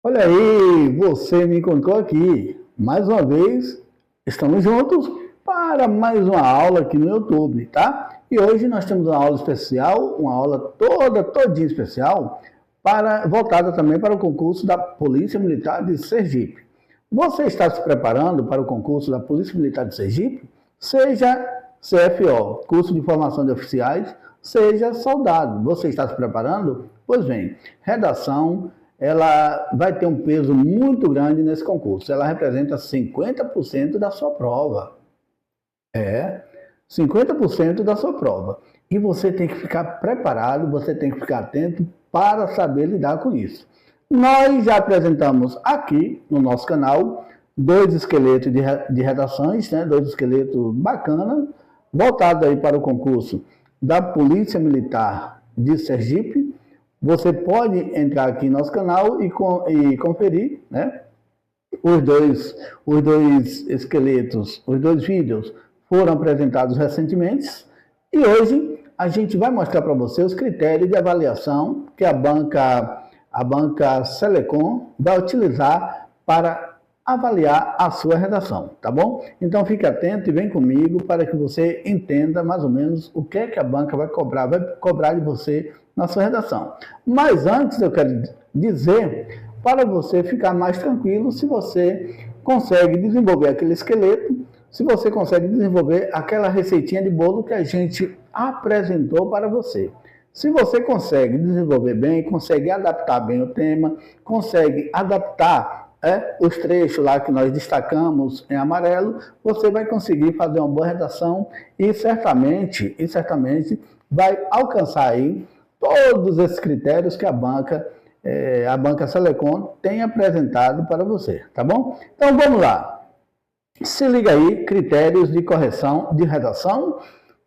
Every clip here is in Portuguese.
Olha aí, você me encontrou aqui. Mais uma vez, estamos juntos para mais uma aula aqui no YouTube, tá? E hoje nós temos uma aula especial, uma aula todinha especial, voltada também para o concurso da Polícia Militar de Sergipe. Você está se preparando para o concurso da Polícia Militar de Sergipe? Seja CFO, Curso de Formação de Oficiais, seja soldado. Você está se preparando? Pois bem, redação, ela vai ter um peso muito grande nesse concurso. Ela representa 50% da sua prova. 50% da sua prova. E você tem que ficar preparado, você tem que ficar atento para saber lidar com isso. Nós já apresentamos aqui no nosso canal dois esqueletos de redações, né? Dois esqueletos bacanas, voltados aí para o concurso da Polícia Militar de Sergipe. Você pode entrar aqui no nosso canal e conferir, né? Os dois esqueletos, os dois vídeos foram apresentados recentemente e hoje a gente vai mostrar para você os critérios de avaliação que a banca Selecom vai utilizar para avaliar a sua redação, tá bom? Então fique atento e vem comigo para que você entenda mais ou menos o que é que a banca vai cobrar de você na sua redação. Mas antes eu quero dizer para você ficar mais tranquilo se você consegue desenvolver aquele esqueleto, se você consegue desenvolver aquela receitinha de bolo que a gente apresentou para você. Se você consegue desenvolver bem, consegue adaptar bem o tema, consegue adaptar os trechos lá que nós destacamos em amarelo, você vai conseguir fazer uma boa redação e certamente vai alcançar aí todos esses critérios que a banca Selecom tem apresentado para você, tá bom? Então vamos lá. Se liga aí, critérios de correção de redação,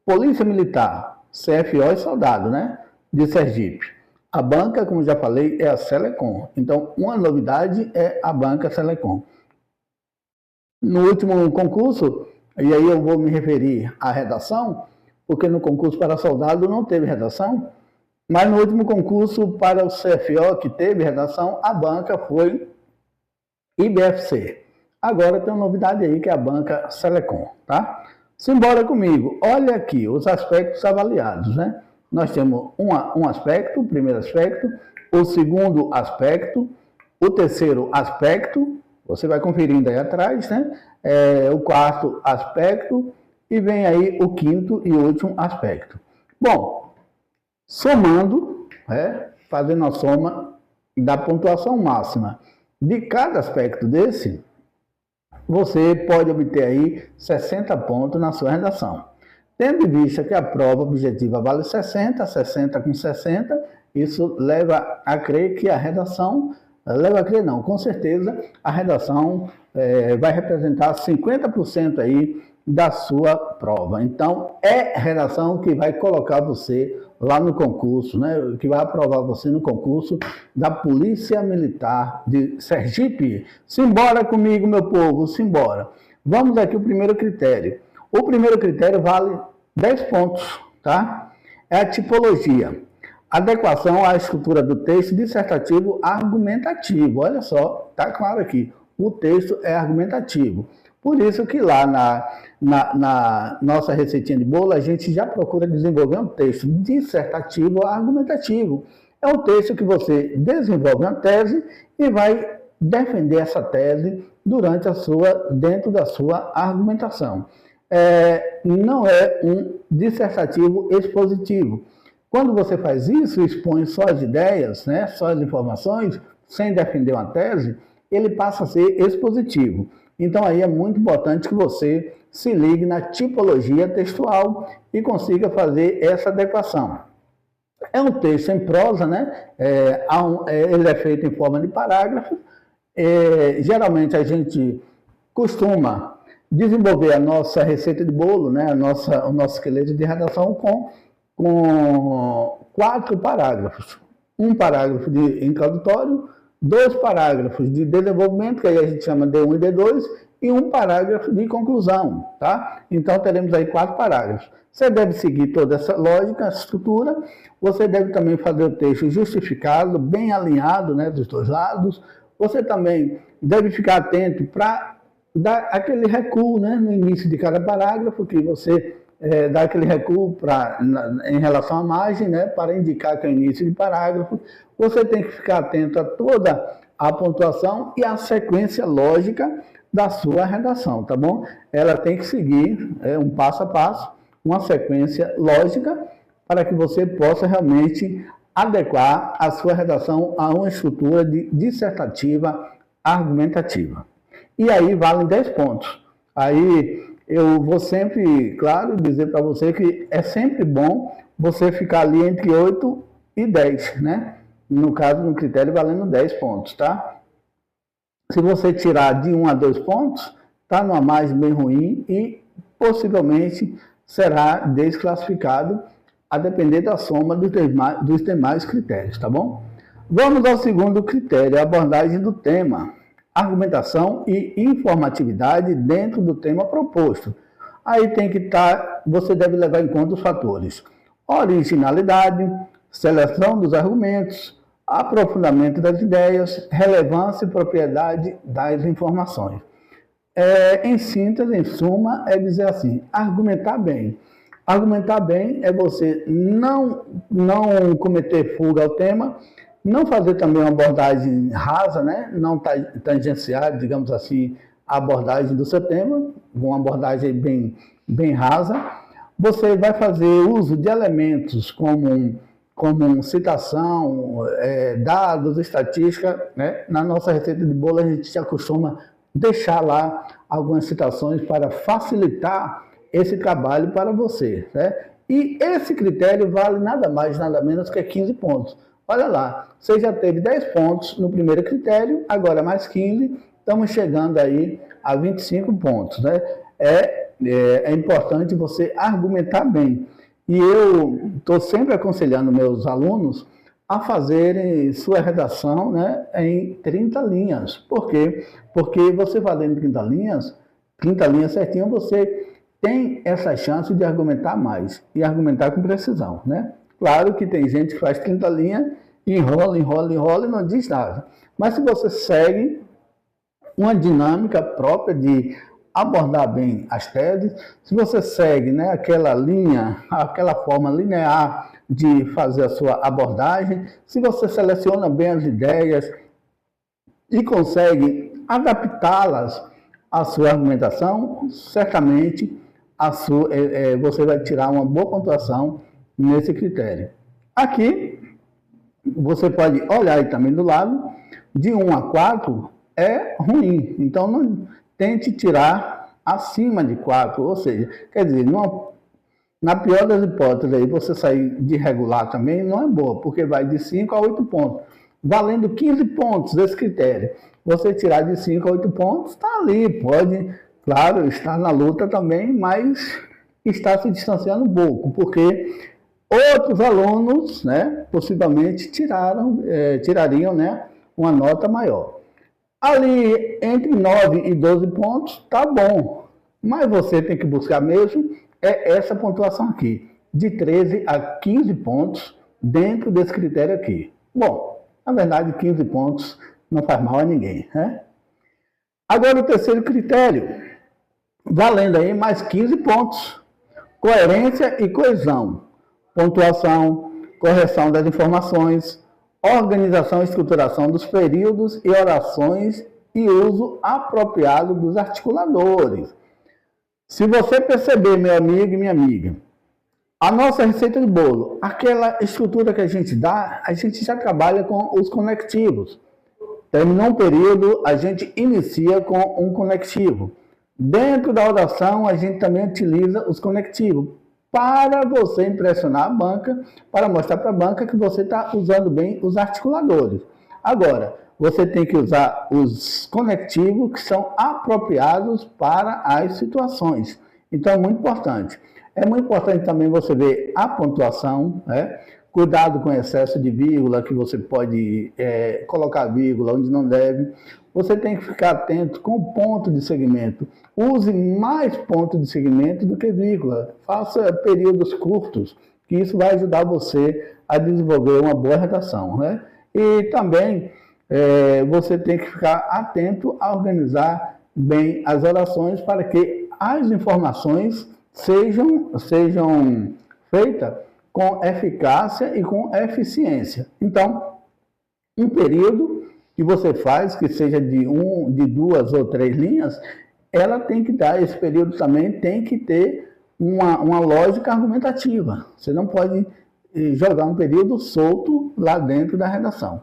Polícia Militar, CFO e soldado, né? De Sergipe. A banca, como já falei, é a Selecom. Então, uma novidade é a banca Selecom. No último concurso, e aí eu vou me referir à redação, porque no concurso para soldado não teve redação, mas no último concurso para o CFO, que teve redação, a banca foi IBFC. Agora tem uma novidade aí, que é a banca Selecom, tá? Simbora comigo. Olha aqui os aspectos avaliados, né? Nós temos um aspecto, o primeiro aspecto, o segundo aspecto, o terceiro aspecto, você vai conferindo aí atrás, né? O quarto aspecto e vem aí o quinto e último aspecto. Bom, somando, fazendo a soma da pontuação máxima de cada aspecto desse, você pode obter aí 60 pontos na sua redação. Tendo em vista que a prova objetiva vale 60 com 60, isso leva a crer que a redação, com certeza a redação vai representar 50% aí da sua prova. Então, é a redação que vai colocar você lá no concurso, né? Que vai aprovar você no concurso da Polícia Militar de Sergipe. Simbora comigo, meu povo, simbora. Vamos aqui o primeiro critério. O primeiro critério vale 10 pontos, tá? É a tipologia. Adequação à estrutura do texto dissertativo argumentativo. Olha só, tá claro aqui. O texto é argumentativo. Por isso que lá na nossa receitinha de bolo, a gente já procura desenvolver um texto dissertativo argumentativo. É um texto que você desenvolve uma tese e vai defender essa tese dentro da sua argumentação. Não é um dissertativo expositivo. Quando você faz isso, expõe só as ideias, né, só as informações, sem defender uma tese, ele passa a ser expositivo. Então aí é muito importante que você se ligue na tipologia textual e consiga fazer essa adequação. É um texto em prosa, né? Ele é feito em forma de parágrafo. Geralmente a gente costuma desenvolver a nossa receita de bolo, né? O nosso esqueleto de redação com 4 parágrafos. Um parágrafo de introdutório, 2 parágrafos de desenvolvimento, que aí a gente chama D1 e D2, e um parágrafo de conclusão, tá? Então teremos aí 4 parágrafos. Você deve seguir toda essa lógica, essa estrutura. Você deve também fazer o texto justificado, bem alinhado, né, dos dois lados. Você também deve ficar atento para dar aquele recuo, né, no início de cada parágrafo, que você dá aquele recuo em relação à margem, né, para indicar que é o início de parágrafo. Você tem que ficar atento a toda a pontuação e a sequência lógica da sua redação, tá bom? Ela tem que seguir um passo a passo, uma sequência lógica, para que você possa realmente adequar a sua redação a uma estrutura dissertativa argumentativa. E aí valem 10 pontos. Aí eu vou sempre, claro, dizer para você que é sempre bom você ficar ali entre 8 e 10, né? No caso, no critério, valendo 10 pontos, tá? Se você tirar de 1 a 2 pontos, está numa margem bem ruim e possivelmente será desclassificado a depender da soma dos demais critérios, tá bom? Vamos ao segundo critério, a abordagem do tema, argumentação e informatividade dentro do tema proposto. Aí tem que estar, você deve levar em conta os fatores: originalidade, seleção dos argumentos, aprofundamento das ideias, relevância e propriedade das informações. Em síntese, em suma, é dizer assim, argumentar bem. Argumentar bem é você não cometer fuga ao tema, não fazer também uma abordagem rasa, né? Não tangenciar, digamos assim, a abordagem do seu tema, uma abordagem bem rasa. Você vai fazer uso de elementos como citação, dados, estatística, né? Na nossa receita de bolo a gente já costuma deixar lá algumas citações para facilitar esse trabalho para você, né? E esse critério vale nada mais, nada menos que 15 pontos. Olha lá, você já teve 10 pontos no primeiro critério, agora mais 15, estamos chegando aí a 25 pontos, né? É importante você argumentar bem. E eu estou sempre aconselhando meus alunos a fazerem sua redação, né, em 30 linhas. Por quê? Porque você fazendo 30 linhas certinho, você tem essa chance de argumentar mais e argumentar com precisão, né? Claro que tem gente que faz 30 linhas, enrola e não diz nada. Mas se você segue uma dinâmica própria de abordar bem as teses, se você segue, né, aquela forma linear de fazer a sua abordagem, se você seleciona bem as ideias e consegue adaptá-las à sua argumentação, certamente você vai tirar uma boa pontuação nesse critério. Aqui, você pode olhar aí também do lado, de 1 a 4 é ruim, então não tente tirar acima de 4, ou seja, quer dizer, na pior das hipóteses, aí, você sair de regular também não é boa, porque vai de 5 a 8 pontos, valendo 15 pontos desse critério. Você tirar de 5 a 8 pontos, está ali, pode, claro, estar na luta também, mas está se distanciando um pouco, porque outros alunos, né, possivelmente tirariam, né, uma nota maior. Ali, entre 9 e 12 pontos, tá bom. Mas você tem que buscar mesmo essa pontuação aqui, de 13 a 15 pontos dentro desse critério aqui. Bom, na verdade, 15 pontos não faz mal a ninguém, né? Agora, o terceiro critério, valendo aí mais 15 pontos. Coerência e coesão. Pontuação, correção das informações, organização e estruturação dos períodos e orações e uso apropriado dos articuladores. Se você perceber, meu amigo e minha amiga, a nossa receita de bolo, aquela estrutura que a gente dá, a gente já trabalha com os conectivos. Terminou um período, a gente inicia com um conectivo. Dentro da oração, a gente também utiliza os conectivos para você impressionar a banca, para mostrar para a banca que você está usando bem os articuladores. Agora, você tem que usar os conectivos que são apropriados para as situações. Então, é muito importante. É muito importante também você ver a pontuação, né? Cuidado com excesso de vírgula, que você pode colocar vírgula onde não deve. Você tem que ficar atento com o ponto de segmento. Use mais ponto de segmento do que vírgula. Faça períodos curtos, que isso vai ajudar você a desenvolver uma boa redação, né? E também você tem que ficar atento a organizar bem as orações para que as informações sejam feitas com eficácia e com eficiência. Então, um período que você faz, que seja de 2 ou 3 linhas, ela tem que dar, esse período também tem que ter uma lógica argumentativa. Você não pode jogar um período solto lá dentro da redação.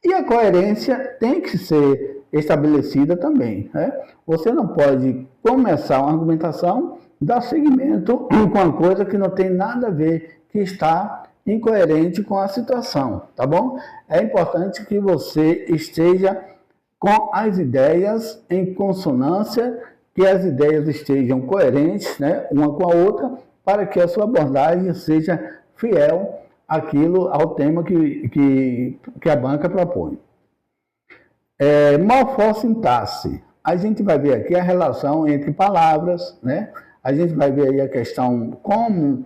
E a coerência tem que ser estabelecida também, né? Você não pode começar uma argumentação, dar seguimento com uma coisa que não tem nada a ver, que está incoerente com a situação, tá bom? É importante que você esteja com as ideias em consonância, que as ideias estejam coerentes, né, uma com a outra, para que a sua abordagem seja fiel ao tema que a banca propõe. Morfossintaxe. A gente vai ver aqui a relação entre palavras, né? A gente vai ver aí a questão como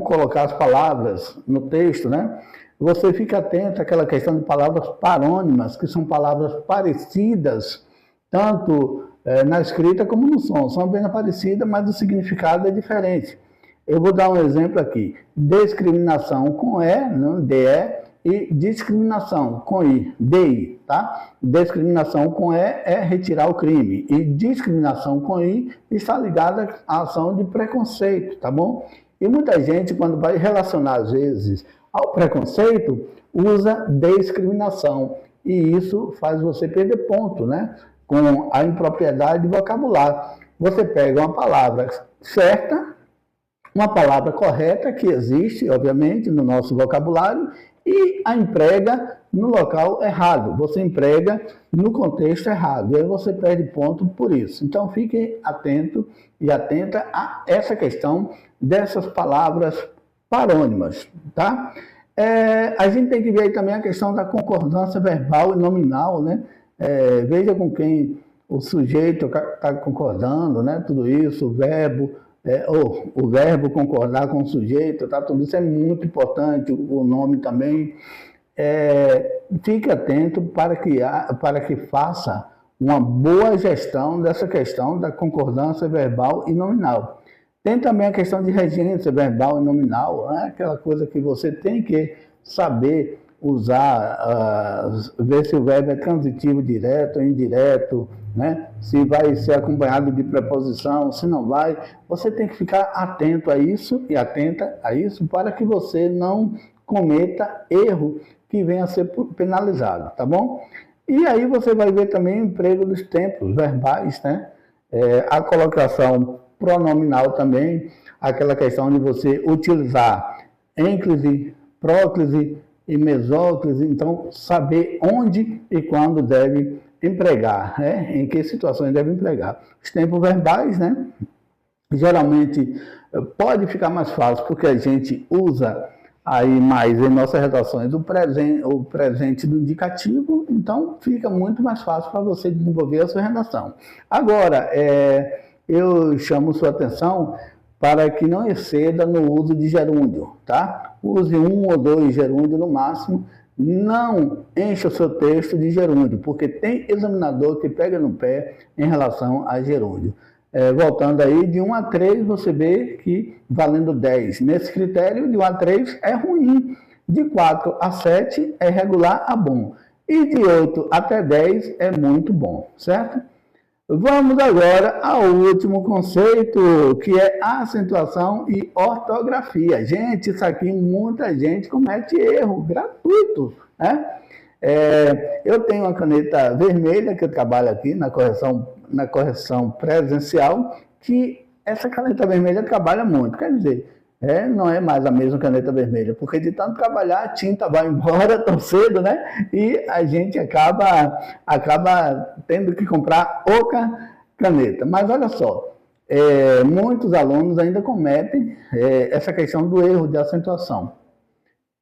colocar as palavras no texto, né? Você fica atento àquela questão de palavras parônimas, que são palavras parecidas, tanto na escrita como no som. São bem parecidas, mas o significado é diferente. Eu vou dar um exemplo aqui. Discriminação com E, não, DE, e discriminação com I, DI, tá? Discriminação com E é retirar o crime, e discriminação com I está ligada à ação de preconceito, tá bom? E muita gente, quando vai relacionar, às vezes, ao preconceito, usa discriminação. E isso faz você perder ponto, né? Com a impropriedade de vocabulário. Você pega uma palavra certa, uma palavra correta, que existe, obviamente, no nosso vocabulário, e a emprega no local errado. Você emprega no contexto errado. E aí você perde ponto por isso. Então, fique atento e atenta a essa questão dessas palavras parônimas, tá? A gente tem que ver aí também a questão da concordância verbal e nominal, né? Veja com quem o sujeito está concordando, né? Tudo isso, o verbo concordar com o sujeito, tá? Tudo isso é muito importante, o nome também. Fique atento para que faça uma boa gestão dessa questão da concordância verbal e nominal. Tem também a questão de regência verbal e nominal, né? Aquela coisa que você tem que saber usar, ver se o verbo é transitivo direto ou indireto, né? Se vai ser acompanhado de preposição, se não vai. Você tem que ficar atento a isso e atenta a isso para que você não cometa erro que venha a ser penalizado, tá bom? E aí você vai ver também o emprego dos tempos verbais, né? A colocação pronominal também, aquela questão de você utilizar ênclise, próclise e mesóclise, então saber onde e quando deve empregar, né? Em que situações deve empregar. Os tempos verbais, né? Geralmente pode ficar mais fácil porque a gente usa aí mais em nossas redações o presente do indicativo, então fica muito mais fácil para você desenvolver a sua redação. Agora, eu chamo sua atenção para que não exceda no uso de gerúndio, tá? Use 1 ou 2 gerúndios no máximo, não encha o seu texto de gerúndio, porque tem examinador que pega no pé em relação a gerúndio. Voltando aí, de 1 a 3 você vê que valendo 10. Nesse critério, de 1 a 3 é ruim, de 4 a 7 é regular a bom, e de 8 até 10 é muito bom, certo? Vamos agora ao último conceito, que é acentuação e ortografia. Gente, isso aqui muita gente comete erro gratuito, né? Eu tenho uma caneta vermelha que eu trabalho aqui na correção presencial, que essa caneta vermelha trabalha muito, quer dizer, não é mais a mesma caneta vermelha, porque de tanto trabalhar a tinta vai embora tão cedo, né? E a gente acaba tendo que comprar outra caneta. Mas olha só, muitos alunos ainda cometem essa questão do erro de acentuação.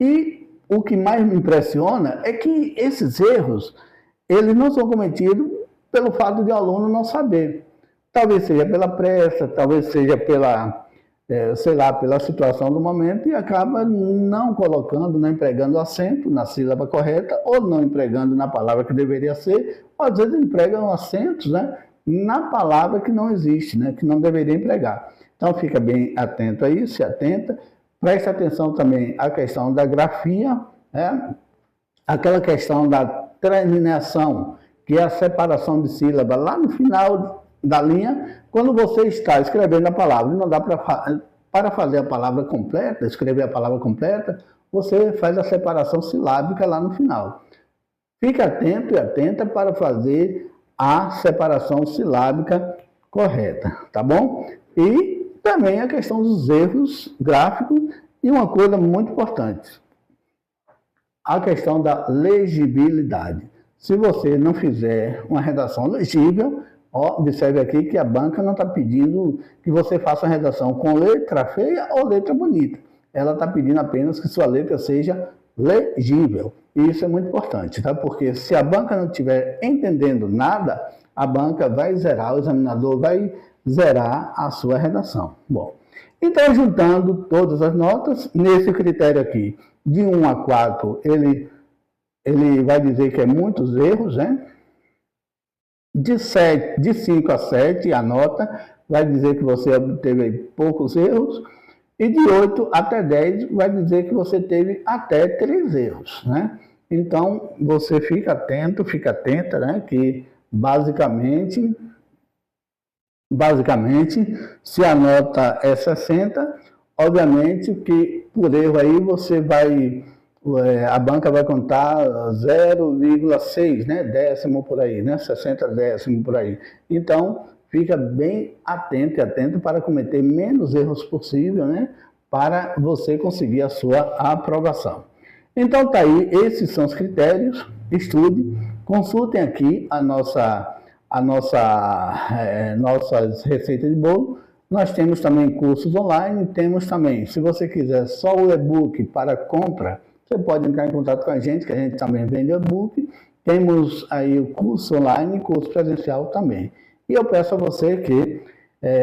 E o que mais me impressiona é que esses erros, eles não são cometidos pelo fato de o aluno não saber. Talvez seja pela pressa, talvez seja pela sei lá, pela situação do momento e acaba não colocando, não empregando acento na sílaba correta ou não empregando na palavra que deveria ser, ou às vezes empregam acentos, né, na palavra que não existe, né, que não deveria empregar. Então fica bem atento a isso, se atenta, preste atenção também à questão da grafia, né, aquela questão da terminação, que é a separação de sílaba lá no final da linha, quando você está escrevendo a palavra e não dá para fazer a palavra completa, escrever a palavra completa, você faz a separação silábica lá no final. Fique atento e atenta para fazer a separação silábica correta, tá bom? E também a questão dos erros gráficos e uma coisa muito importante, a questão da legibilidade. Se você não fizer uma redação legível, observe aqui que a banca não está pedindo que você faça uma redação com letra feia ou letra bonita. Ela está pedindo apenas que sua letra seja legível. E isso é muito importante, tá? Porque se a banca não estiver entendendo nada, a banca vai zerar, o examinador vai zerar a sua redação. Bom, então juntando todas as notas, nesse critério aqui, de 1 a 4, ele vai dizer que é muitos erros, né? De 5 a 7, a nota vai dizer que você teve poucos erros. E de 8 até 10 vai dizer que você teve até 3 erros, né? Então, você fica atento, fica atenta, né? Que basicamente, se a nota é 60, obviamente que por erro aí você vai... a banca vai contar 0,6, né, décimo por aí, né, 60 décimo por aí. Então, fica bem atento e atento para cometer menos erros possível, né, para você conseguir a sua aprovação. Então, tá aí, esses são os critérios, estude, consultem aqui nossas receitas de bolo. Nós temos também cursos online, temos também, se você quiser só o e-book para compra, você pode entrar em contato com a gente, que a gente também vende e-book. Temos aí o curso online e curso presencial também. E eu peço a você que,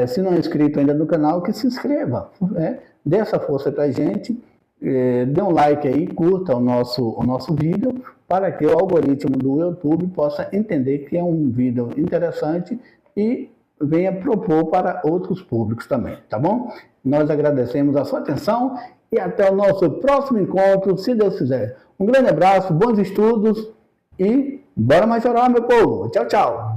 se não é inscrito ainda no canal, que se inscreva, né? Dê essa força para a gente, dê um like aí, curta o nosso vídeo, para que o algoritmo do YouTube possa entender que é um vídeo interessante e venha propor para outros públicos também, tá bom? Nós agradecemos a sua atenção e até o nosso próximo encontro, se Deus quiser. Um grande abraço, bons estudos e bora majorar, meu povo. Tchau, tchau.